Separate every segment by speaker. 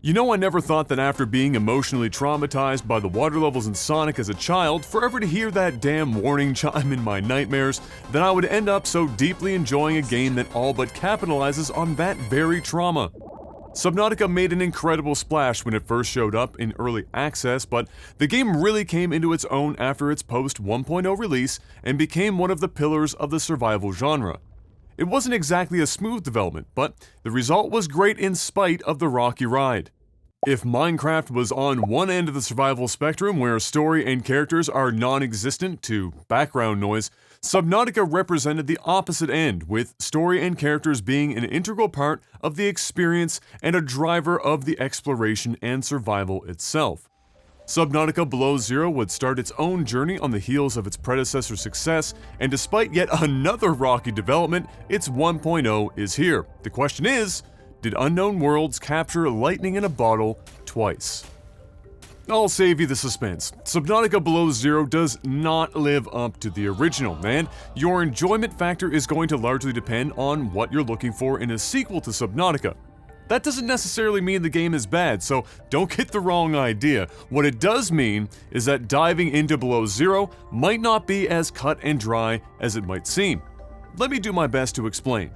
Speaker 1: You know, I never thought that after being emotionally traumatized by the water levels in Sonic as a child, forever to hear that damn warning chime in my nightmares, that I would end up so deeply enjoying a game that all but capitalizes on that very trauma. Subnautica made an incredible splash when it first showed up in early access, but the game really came into its own after its post 1.0 release and became one of the pillars of the survival genre. It wasn't exactly a smooth development, but the result was great in spite of the rocky ride. If Minecraft was on one end of the survival spectrum where story and characters are non-existent to background noise, Subnautica represented the opposite end, with story and characters being an integral part of the experience and a driver of the exploration and survival itself. Subnautica Below Zero would start its own journey on the heels of its predecessor's success, and despite yet another rocky development, its 1.0 is here. The question is, did Unknown Worlds capture lightning in a bottle twice? I'll save you the suspense. Subnautica Below Zero does not live up to the original, and your enjoyment factor is going to largely depend on what you're looking for in a sequel to Subnautica. That doesn't necessarily mean the game is bad, so don't get the wrong idea. What it does mean is that diving into Below Zero might not be as cut and dry as it might seem. Let me do my best to explain.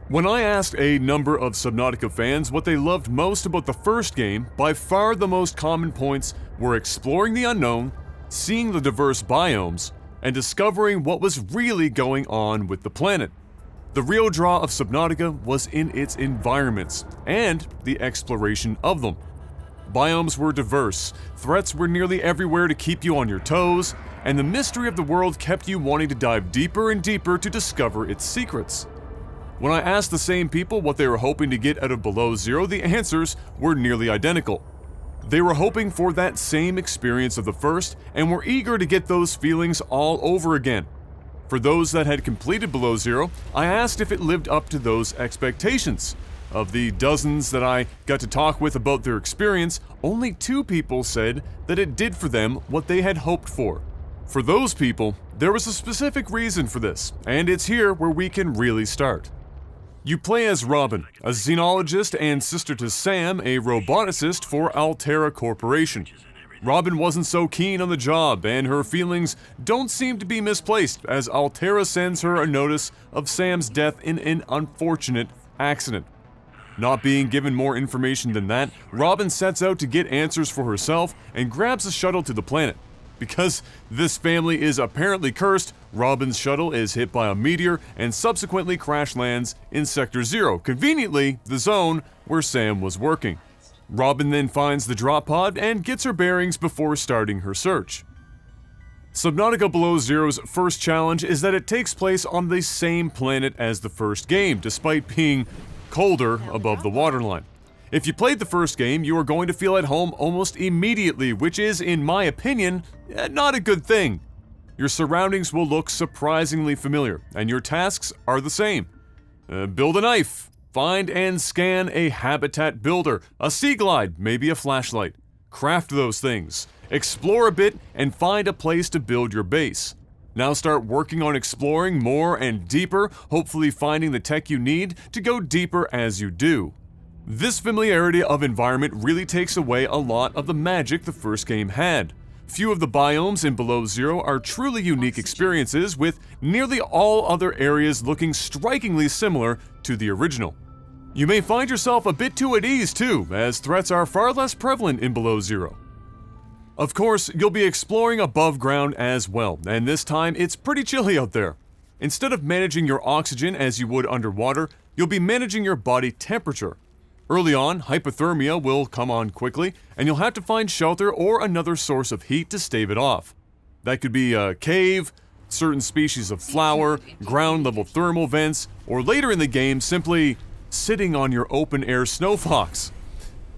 Speaker 1: When I asked a number of Subnautica fans what they loved most about the first game, by far the most common points were exploring the unknown, seeing the diverse biomes, and discovering what was really going on with the planet. The real draw of Subnautica was in its environments, and the exploration of them. Biomes were diverse, threats were nearly everywhere to keep you on your toes, and the mystery of the world kept you wanting to dive deeper and deeper to discover its secrets. When I asked the same people what they were hoping to get out of Below Zero, the answers were nearly identical. They were hoping for that same experience of the first, and were eager to get those feelings all over again. For those that had completed Below Zero, I asked if it lived up to those expectations. Of the dozens that I got to talk with about their experience, only 2 people said that it did for them what they had hoped for. For those people, there was a specific reason for this, and it's here where we can really start. You play as Robin, a xenologist and sister to Sam, a roboticist for Altera Corporation. Robin wasn't so keen on the job, and her feelings don't seem to be misplaced as Altera sends her a notice of Sam's death in an unfortunate accident. Not being given more information than that, Robin sets out to get answers for herself and grabs a shuttle to the planet. Because this family is apparently cursed, Robin's shuttle is hit by a meteor and subsequently crash lands in Sector 0, conveniently the zone where Sam was working. Robin then finds the drop pod and gets her bearings before starting her search. Subnautica Below Zero's first challenge is that it takes place on the same planet as the first game, despite being colder above the waterline. If you played the first game, you are going to feel at home almost immediately, which is, in my opinion, not a good thing. Your surroundings will look surprisingly familiar, and your tasks are the same. Build a knife. Find and scan a habitat builder, a sea glide, maybe a flashlight. Craft those things. Explore a bit and find a place to build your base. Now start working on exploring more and deeper, hopefully finding the tech you need to go deeper as you do. This familiarity of environment really takes away a lot of the magic the first game had. Few of the biomes in Below Zero are truly unique experiences, with nearly all other areas looking strikingly similar to the original. You may find yourself a bit too at ease too, as threats are far less prevalent in Below Zero. Of course, you'll be exploring above ground as well, and this time it's pretty chilly out there. Instead of managing your oxygen as you would underwater, you'll be managing your body temperature. Early on, hypothermia will come on quickly, and you'll have to find shelter or another source of heat to stave it off. That could be a cave, certain species of flower, ground-level thermal vents, or later in the game, simply sitting on your open-air snowfox.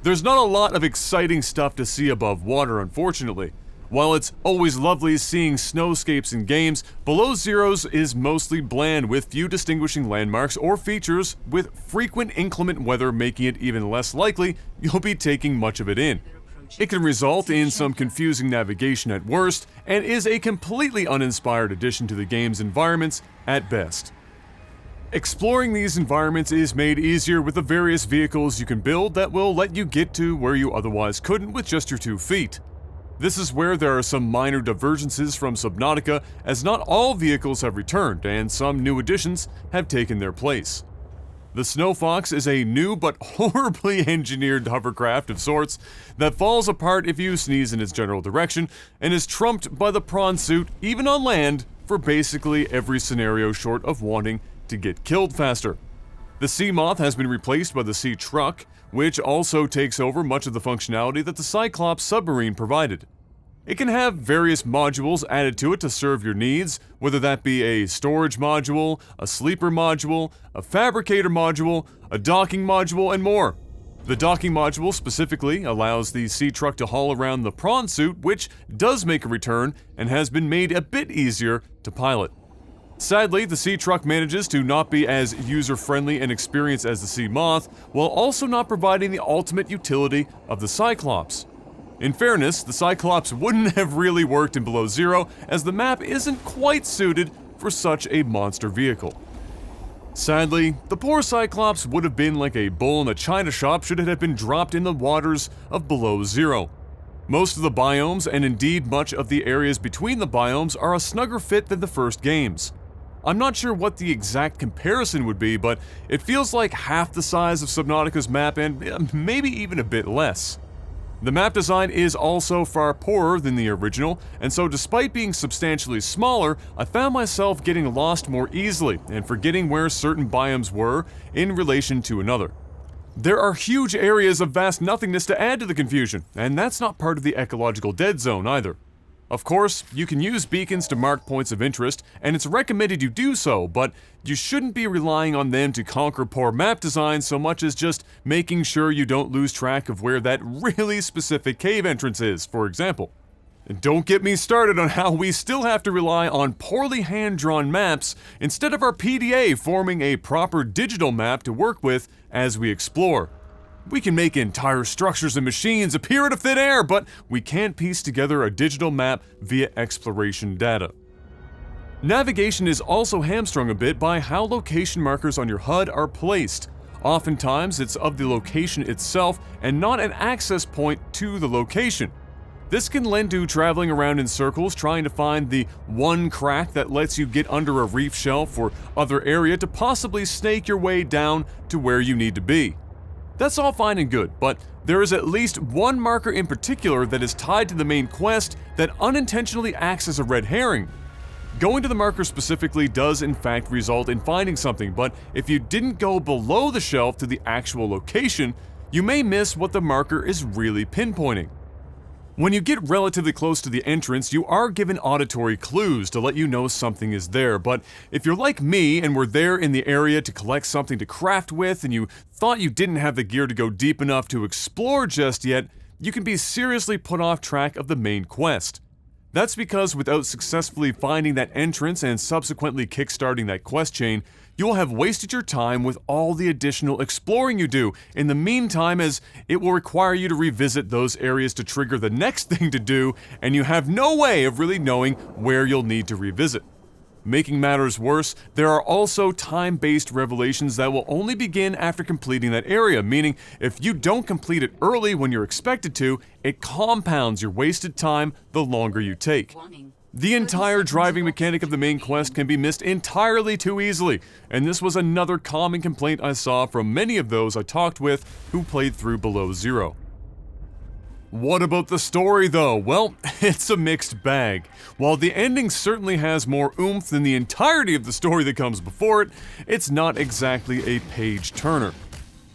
Speaker 1: There's not a lot of exciting stuff to see above water, unfortunately. While it's always lovely seeing snowscapes in games, Below Zero's is mostly bland with few distinguishing landmarks or features, with frequent inclement weather making it even less likely you'll be taking much of it in. It can result in some confusing navigation at worst, and is a completely uninspired addition to the game's environments at best. Exploring these environments is made easier with the various vehicles you can build that will let you get to where you otherwise couldn't with just your 2 feet. This is where there are some minor divergences from Subnautica, as not all vehicles have returned and some new additions have taken their place. The Snow Fox is a new but horribly engineered hovercraft of sorts that falls apart if you sneeze in its general direction and is trumped by the prawn suit, even on land, for basically every scenario short of wanting to get killed faster. The Sea Moth has been replaced by the Sea Truck, which also takes over much of the functionality that the Cyclops submarine provided. It can have various modules added to it to serve your needs, whether that be a storage module, a sleeper module, a fabricator module, a docking module, and more. The docking module specifically allows the Sea Truck to haul around the prawn suit, which does make a return and has been made a bit easier to pilot. Sadly, the Sea Truck manages to not be as user-friendly and experienced as the Sea Moth, while also not providing the ultimate utility of the Cyclops. In fairness, the Cyclops wouldn't have really worked in Below Zero, as the map isn't quite suited for such a monster vehicle. Sadly, the poor Cyclops would have been like a bull in a china shop should it have been dropped in the waters of Below Zero. Most of the biomes, and indeed much of the areas between the biomes, are a snugger fit than the first games. I'm not sure what the exact comparison would be, but it feels like half the size of Subnautica's map and maybe even a bit less. The map design is also far poorer than the original, and so despite being substantially smaller, I found myself getting lost more easily and forgetting where certain biomes were in relation to another. There are huge areas of vast nothingness to add to the confusion, and that's not part of the ecological dead zone either. Of course, you can use beacons to mark points of interest, and it's recommended you do so, but you shouldn't be relying on them to conquer poor map design so much as just making sure you don't lose track of where that really specific cave entrance is, for example. And don't get me started on how we still have to rely on poorly hand-drawn maps instead of our PDA forming a proper digital map to work with as we explore. We can make entire structures and machines appear out of thin air, but we can't piece together a digital map via exploration data. Navigation is also hamstrung a bit by how location markers on your HUD are placed. Oftentimes, it's of the location itself and not an access point to the location. This can lend to traveling around in circles trying to find the one crack that lets you get under a reef shelf or other area to possibly snake your way down to where you need to be. That's all fine and good, but there is at least one marker in particular that is tied to the main quest that unintentionally acts as a red herring. Going to the marker specifically does in fact result in finding something, but if you didn't go below the shelf to the actual location, you may miss what the marker is really pinpointing. When you get relatively close to the entrance, you are given auditory clues to let you know something is there, but if you're like me and were there in the area to collect something to craft with and you thought you didn't have the gear to go deep enough to explore just yet, you can be seriously put off track of the main quest. That's because without successfully finding that entrance and subsequently kickstarting that quest chain, you will have wasted your time with all the additional exploring you do in the meantime, as it will require you to revisit those areas to trigger the next thing to do, and you have no way of really knowing where you'll need to revisit. Making matters worse, there are also time-based revelations that will only begin after completing that area, meaning if you don't complete it early when you're expected to, it compounds your wasted time the longer you take. The entire driving mechanic of the main quest can be missed entirely too easily, and this was another common complaint I saw from many of those I talked with who played through Below Zero. What about the story though? Well, it's a mixed bag. While the ending certainly has more oomph than the entirety of the story that comes before it, it's not exactly a page-turner.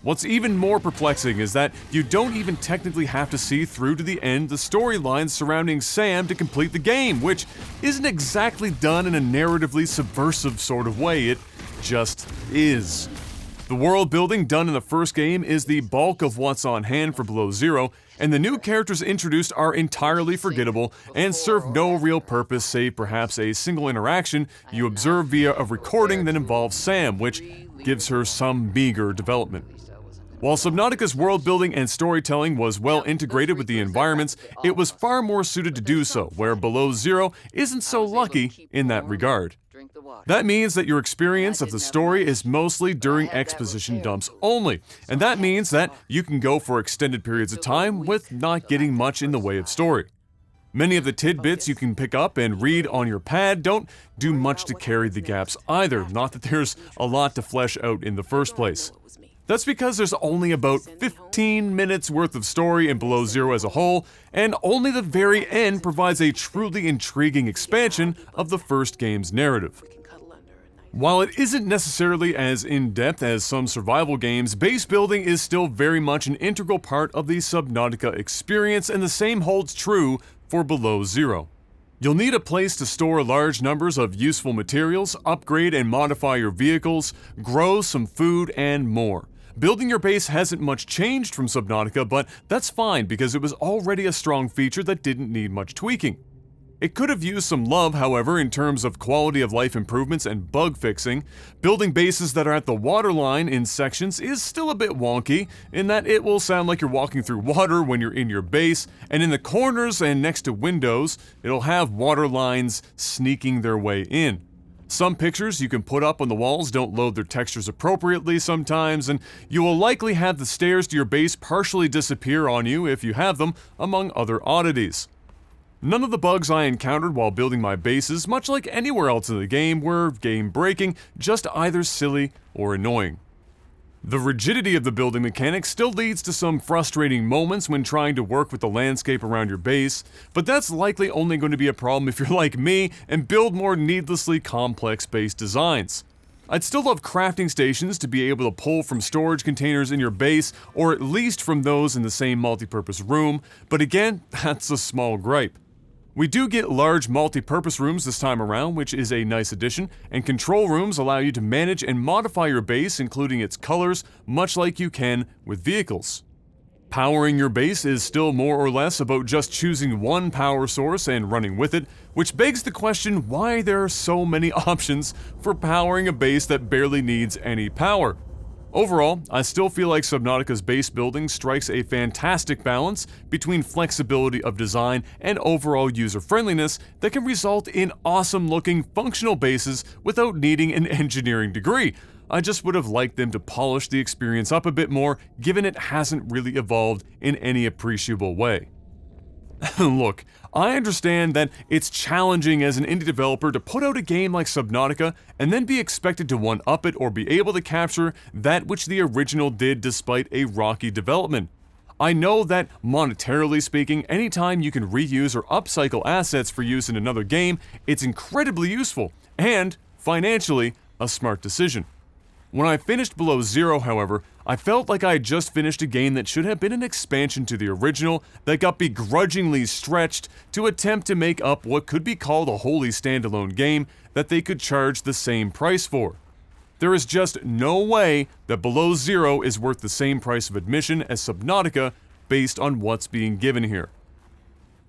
Speaker 1: What's even more perplexing is that you don't even technically have to see through to the end the storylines surrounding Sam to complete the game, which isn't exactly done in a narratively subversive sort of way, it just is. The world building done in the first game is the bulk of what's on hand for Below Zero, and the new characters introduced are entirely forgettable and serve no real purpose save perhaps a single interaction you observe via a recording that involves Sam, which gives her some meager development. While Subnautica's world building and storytelling was well integrated with the environments, it was far more suited to do so, where Below Zero isn't so lucky in that regard. That means that your experience of the story is mostly during exposition dumps only, and that means that you can go for extended periods of time with not getting much in the way of story. Many of the tidbits you can pick up and read on your pad don't do much to carry the gaps either, not that there's a lot to flesh out in the first place. That's because there's only about 15 minutes worth of story in Below Zero as a whole, and only the very end provides a truly intriguing expansion of the first game's narrative. While it isn't necessarily as in-depth as some survival games, base building is still very much an integral part of the Subnautica experience, and the same holds true for Below Zero. You'll need a place to store large numbers of useful materials, upgrade and modify your vehicles, grow some food, and more. Building your base hasn't much changed from Subnautica, but that's fine because it was already a strong feature that didn't need much tweaking. It could have used some love, however, in terms of quality of life improvements and bug fixing. Building bases that are at the waterline in sections is still a bit wonky, in that it will sound like you're walking through water when you're in your base, and in the corners and next to windows, it'll have water lines sneaking their way in. Some pictures you can put up on the walls don't load their textures appropriately sometimes, and you will likely have the stairs to your base partially disappear on you if you have them, among other oddities. None of the bugs I encountered while building my bases, much like anywhere else in the game, were game-breaking, just either silly or annoying. The rigidity of the building mechanics still leads to some frustrating moments when trying to work with the landscape around your base, but that's likely only going to be a problem if you're like me and build more needlessly complex base designs. I'd still love crafting stations to be able to pull from storage containers in your base, or at least from those in the same multi-purpose room, but again, that's a small gripe. We do get large multi-purpose rooms this time around, which is a nice addition, and control rooms allow you to manage and modify your base, including its colors, much like you can with vehicles. Powering your base is still more or less about just choosing one power source and running with it, which begs the question why there are so many options for powering a base that barely needs any power. Overall, I still feel like Subnautica's base building strikes a fantastic balance between flexibility of design and overall user-friendliness that can result in awesome-looking functional bases without needing an engineering degree. I just would have liked them to polish the experience up a bit more, given it hasn't really evolved in any appreciable way. Look, I understand that it's challenging as an indie developer to put out a game like Subnautica and then be expected to one-up it or be able to capture that which the original did despite a rocky development. I know that, monetarily speaking, anytime you can reuse or upcycle assets for use in another game, it's incredibly useful, and, financially, a smart decision. When I finished Below Zero, however, I felt like I had just finished a game that should have been an expansion to the original that got begrudgingly stretched to attempt to make up what could be called a wholly standalone game that they could charge the same price for. There is just no way that Below Zero is worth the same price of admission as Subnautica based on what's being given here.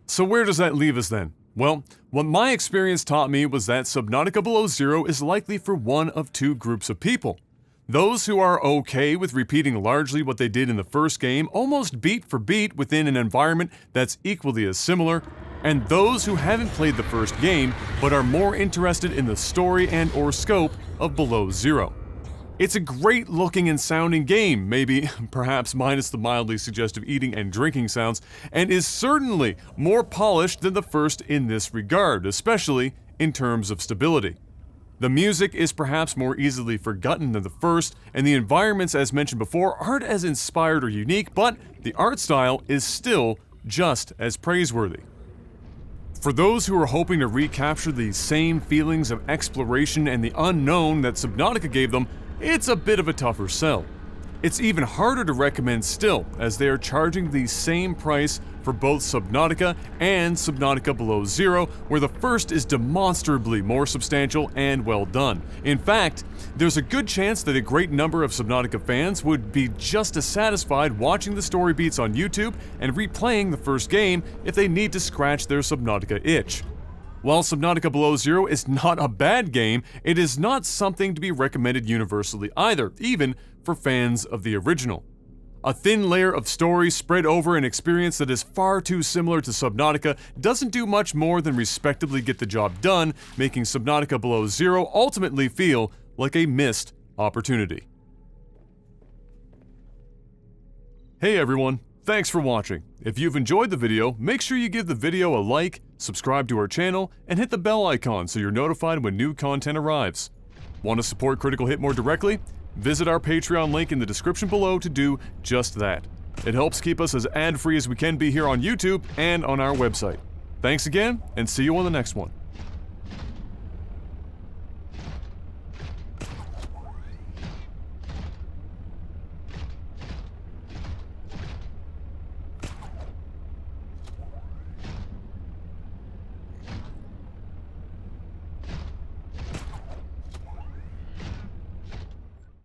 Speaker 1: So where does that leave us then? Well, what my experience taught me was that Subnautica Below Zero is likely for one of two groups of people. Those who are okay with repeating largely what they did in the first game, almost beat for beat within an environment that's equally as similar, and those who haven't played the first game, but are more interested in the story and/or scope of Below Zero. It's a great looking and sounding game, maybe perhaps minus the mildly suggestive eating and drinking sounds, and is certainly more polished than the first in this regard, especially in terms of stability. The music is perhaps more easily forgotten than the first, and the environments, as mentioned before, aren't as inspired or unique, but the art style is still just as praiseworthy. For those who are hoping to recapture the same feelings of exploration and the unknown that Subnautica gave them, it's a bit of a tougher sell. It's even harder to recommend still, as they are charging the same price for both Subnautica and Subnautica Below Zero, where the first is demonstrably more substantial and well done. In fact, there's a good chance that a great number of Subnautica fans would be just as satisfied watching the story beats on YouTube and replaying the first game if they need to scratch their Subnautica itch. While Subnautica Below Zero is not a bad game, it is not something to be recommended universally either, even for fans of the original. A thin layer of story spread over an experience that is far too similar to Subnautica doesn't do much more than respectably get the job done, making Subnautica Below Zero ultimately feel like a missed opportunity. Hey everyone, thanks for watching. If you've enjoyed the video, make sure you give the video a like, subscribe to our channel, and hit the bell icon so you're notified when new content arrives. Want to support Critical Hit more directly? Visit our Patreon link in the description below to do just that. It helps keep us as ad-free as we can be here on YouTube and on our website. Thanks again, and see you on the next one.